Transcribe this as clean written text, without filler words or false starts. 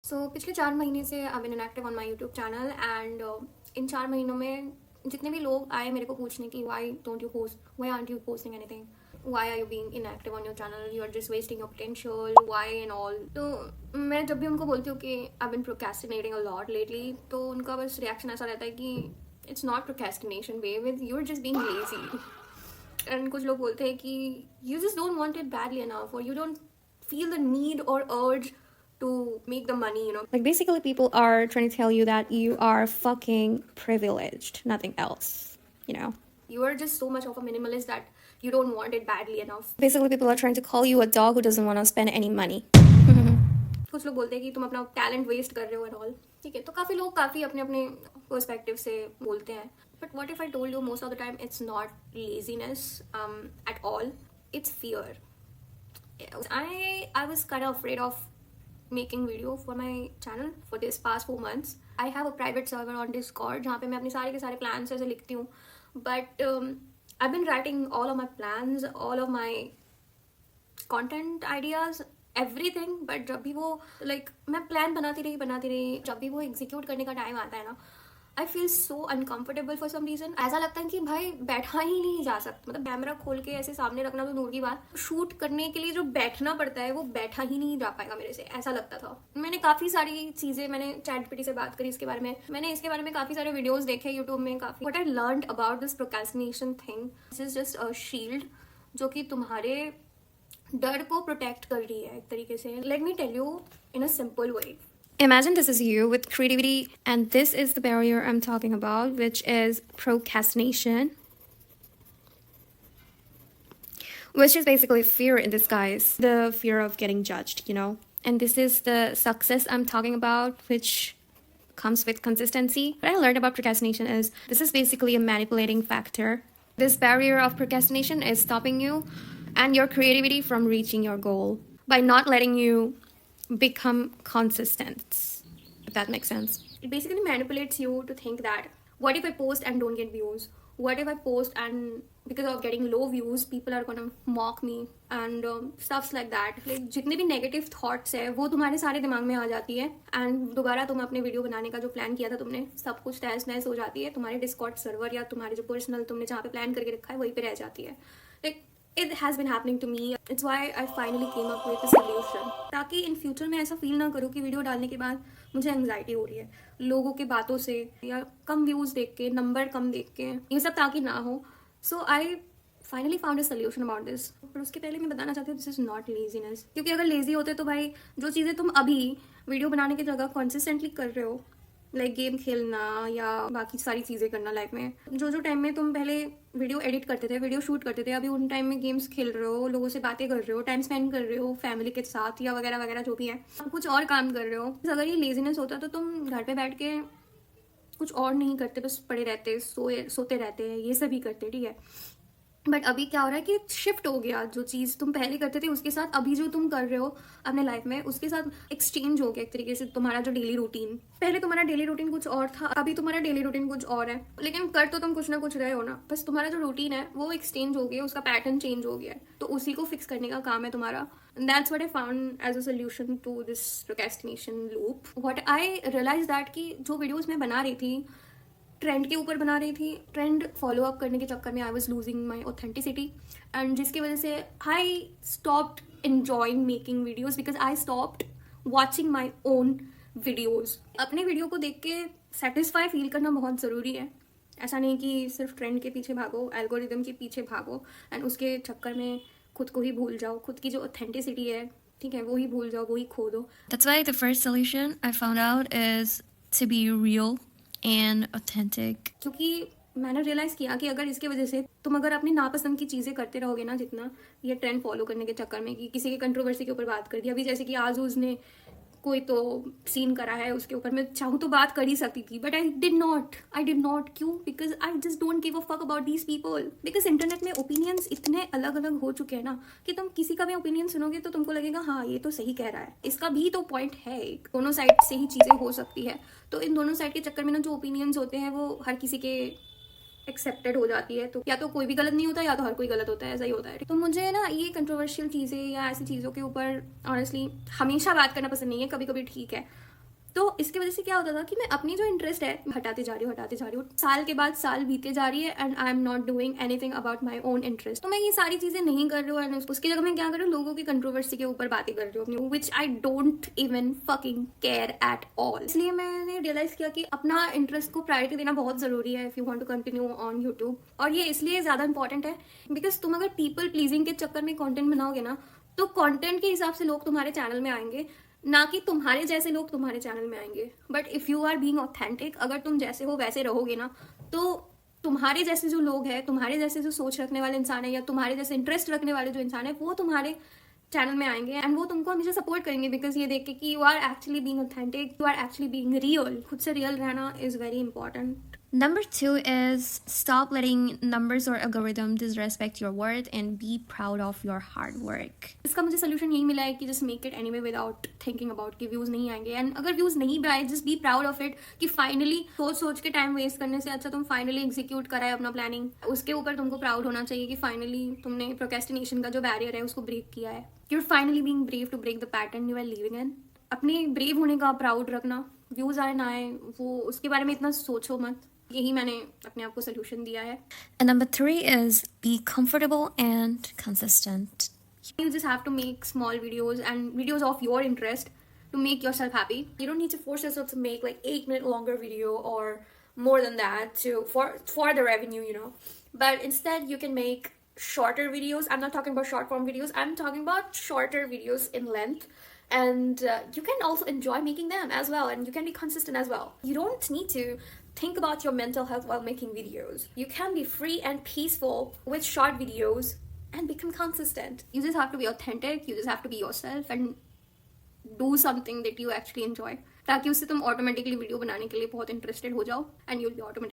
पिछले 4 महीने से I been inactive on my YouTube channel and in 4 महीनों में जितने भी लोग आए मेरे को पूछने की why don't you post, why aren't you posting anything, why are you being inactive on your channel, you are just wasting your potential, why and all. तो मैं जब भी उनको बोलती हूँ कि I been procrastinating a lot lately, तो उनका बस रिएक्शन ऐसा रहता है कि it's not procrastination way with you are just being lazy. एंड कुछ लोग बोलते हैं कि you just don't want it badly enough और you don't feel the need or urge to make the money, you know. Like basically people are trying to tell you that you are fucking privileged, nothing else, you know. You are just so much of a minimalist that you don't want it badly enough. Basically people are trying to call you a dog who doesn't want to spend any money. कुछ लोग बोलते हैं कि तुम अपना talent waste कर रहे हो एंड ऑल, ठीक है। तो काफ़ी लोग काफ़ी अपने अपने पर्सपेक्टिव से बोलते हैं, but what if I told you most of the time it's not laziness at all, it's fear. I was kind of afraid of making video for my channel for this past 4 months. I have a private server on Discord जहाँ पे मैं अपने सारे के सारे plans ऐसे लिखती हूँ. But I've been writing all of my plans, all of my content ideas, everything. But जब भी वो like मैं plan बनाती रही, जब भी वो execute करने का time आता है ना, I feel so uncomfortable for some reason. ऐसा लगता है कि भाई बैठा ही नहीं जा सकता, मतलब कैमरा खोल के ऐसे सामने रखना तो दूर की बात, शूट करने के लिए जो बैठना पड़ता है वो बैठा ही नहीं जा पाएगा मेरे से, ऐसा लगता था. मैंने काफ़ी सारी चीज़ें, मैंने चैटजीपीटी से बात करी इसके बारे में, मैंने इसके बारे में काफ़ी सारे वीडियोस देखे यूट्यूब में काफ़ी. What I learned about this procrastination thing, this is just a shield जो कि तुम्हारे डर को प्रोटेक्ट कर रही है एक तरीके से. Let me tell you in a simple way. Imagine this is you with creativity, and this is the barrier I'm talking about, which is procrastination, which is basically fear in disguise, the fear of getting judged, you know. And this is the success I'm talking about, which comes with consistency. What I learned about procrastination is this is basically a manipulating factor. This barrier of procrastination is stopping you and your creativity from reaching your goal by not letting you become consistent, if that makes sense. It basically manipulates you to think that what if I post and don't get views, what if I post and because of getting low views people are gonna mock me and stuffs like that. Like जितने भी negative thoughts है वो तुम्हारे सारे दिमाग में आ जाती है एंड दोबारा तुम अपने वीडियो बनाने का जो प्लान किया था तुमने, सब कुछ तहस नहस हो जाती है. तुम्हारे डिस्कॉर्ड सर्वर या तुम्हारे जो पर्सनल तुमने जहाँ पे प्लान करके रखा है वहीं पे रह जाती है. Like It has been happening to me. It's why I finally came up with a solution. ताकि in future मैं ऐसा feel ना करूँ कि वीडियो डालने के बाद मुझे एंग्जाइटी हो रही है लोगों के बातों से या कम व्यूज़ देख के, नंबर कम देख के, ये सब ताकि ना हो. So I finally found a solution about this. पर उसके पहले मैं बताना चाहती हूँ this is not laziness. क्योंकि अगर लेजी होते तो भाई जो चीज़ें तुम अभी वीडियो बनाने की जगह कंसिस्टेंटली कर रहे हो, लाइक गेम खेलना या बाकी सारी चीज़ें करना लाइफ में, जो टाइम में तुम पहले वीडियो एडिट करते थे, वीडियो शूट करते थे, अभी उन टाइम में गेम्स खेल रहे हो, लोगों से बातें कर रहे हो, टाइम स्पेंड कर रहे हो फैमिली के साथ या वगैरह वगैरह जो भी है, कुछ और काम कर रहे हो. अगर ये लेजीनेस होता तो तुम घर पे बैठ के कुछ और नहीं करते, बस पड़े रहते, सोते रहते हैं, ये सभी करते, ठीक है. बट अभी क्या हो रहा है कि शिफ्ट हो गया, जो चीज़ तुम पहले करते थे उसके साथ अभी जो तुम कर रहे हो अपने लाइफ में उसके साथ एक्सचेंज हो गया एक तरीके से. तुम्हारा जो डेली रूटीन, पहले तुम्हारा डेली रूटीन कुछ और था, अभी तुम्हारा डेली रूटीन कुछ और है, लेकिन कर तो तुम कुछ ना कुछ रहे हो ना, बस तुम्हारा जो रूटीन है वो एक्सचेंज हो गया, उसका पैटर्न चेंज हो गया है, तो उसी को फिक्स करने का काम है तुम्हारा. That's what I found as a solution to this procrastination loop. What I realize that कि जो वीडियोज़ मैं बना रही थी ट्रेंड के ऊपर बना रही थी, ट्रेंड फॉलो अप करने के चक्कर में I was losing my authenticity and जिसकी वजह से I stopped enjoying making videos because I stopped watching my own videos. अपने वीडियो को देख के सेटिस्फाई फील करना बहुत ज़रूरी है. ऐसा नहीं कि सिर्फ ट्रेंड के पीछे भागो, एल्गोरिदम के पीछे भागो एंड उसके चक्कर में खुद को ही भूल जाओ, खुद की जो ऑथेंटिसिटी है, ठीक है, वो ही भूल जाओ, वो ही खो दो. That's why the first solution I found out is to be real and authentic. क्योंकि मैंने रियलाइज़ किया कि अगर इसके वजह से तुम अगर अपनी नापसंद की चीज़ें करते रहोगे ना, जितना ये ट्रेंड फॉलो करने के चक्कर में कि किसी की कंट्रोवर्सी के ऊपर बात कर दी, अभी जैसे कि आज उसने कोई तो सीन करा है उसके ऊपर, मैं चाहूँ तो बात कर ही सकती थी बट आई डिड नॉट. क्यों? Because I just don't give a fuck about these people. Because internet में ओपिनियंस इतने अलग अलग हो चुके हैं ना कि तुम किसी का भी ओपिनियन सुनोगे तो तुमको लगेगा हाँ ये तो सही कह रहा है, इसका भी तो पॉइंट है, दोनों साइड से ही चीज़ें हो सकती है. तो इन दोनों साइड के चक्कर में ना जो ओपिनियंस होते हैं वो हर किसी के एक्सेप्टेड हो जाती है, तो या तो कोई भी गलत नहीं होता या तो हर कोई गलत होता है, ऐसा ही होता है. तो मुझे ना ये कंट्रोवर्शियल चीज़ें या ऐसी चीज़ों के ऊपर ऑनेस्टली हमेशा बात करना पसंद नहीं है. कभी कभी ठीक है, तो इसकी वजह से क्या होता था कि मैं अपनी जो इंटरेस्ट है हटाते जा रही हूँ, साल के बाद साल बीते जा रही है and I am not doing anything about my own interest. तो मैं ये सारी चीजें नहीं कर रही हूँ एंड उसकी जगह मैं क्या कर रही हूँ, लोगों की कंट्रोवर्सी के ऊपर बातें कर रही हूँ अपनी, which I don't even fucking care at all. इसलिए मैंने रियलाइज किया कि अपना इंटरेस्ट को प्रायोरिटी देना बहुत जरूरी है if you want to continue on YouTube. और ये इसलिए ज्यादा इंपॉर्टेंट है बिकॉज तुम अगर पीपल प्लीजिंग के चक्कर में कंटेंट बनाओगे ना, तो कंटेंट के हिसाब से लोग तुम्हारे चैनल में आएंगे, ना कि तुम्हारे जैसे लोग तुम्हारे चैनल में आएंगे। But if you are being authentic, अगर तुम जैसे हो वैसे रहोगे ना, तो तुम्हारे जैसे जो लोग हैं, तुम्हारे जैसे जो सोच रखने वाले इंसान है या तुम्हारे जैसे इंटरेस्ट रखने वाले जो इंसान है, वो तुम्हारे चैनल में आएंगे एंड वो तुमको हमेशा सपोर्ट करेंगे बिकॉज ये देख के कि you are actually being authentic, you are actually being real. खुद से रियल रहना is very important. Number 2 is stop letting numbers or algorithm disrespect your worth and be proud of your hard work. इसका मुझे solution यही मिला है कि just make it anyway without thinking about कि व्यूज नहीं आएंगे। एंड अगर व्यूज नहीं भी आए, just be proud of it कि फाइनली सोच के टाइम वेस्ट करने से अच्छा तुम फाइनली एग्जीक्यूट करा है अपना प्लानिंग, उसके ऊपर तुमको प्राउड होना चाहिए कि फाइनली तुमने प्रोक्रेस्टिनेशन का जो बैरियर है उसको ब्रेक किया है। You are finally being brave to break the pattern you are living in. अपने ब्रेव होने का प्राउड रखना, व्यूज आए ना आए वो उसके बारे में इतना सोचो मत। यही मैंने अपने आप को सोल्यूशन दिया है। And number 3 is be comfortable and consistent. You just have to make small videos and videos of your interest to make yourself happy. You don't need to force yourself to make like 8-minute longer video or more than that for the revenue, you know. But instead you can make shorter videos. I'm not talking about short form videos. I'm talking about shorter videos in length. And you can also enjoy making them as well, and you can be consistent as well. You don't need to think about your mental health while making videos. You can be free and peaceful with short videos and become consistent. You just have to be authentic, you just have to be yourself and do something that you actually enjoy, ताकि उससे तुम automatically video बनाने के लिए बहुत interested हो जाओ and you will be automatically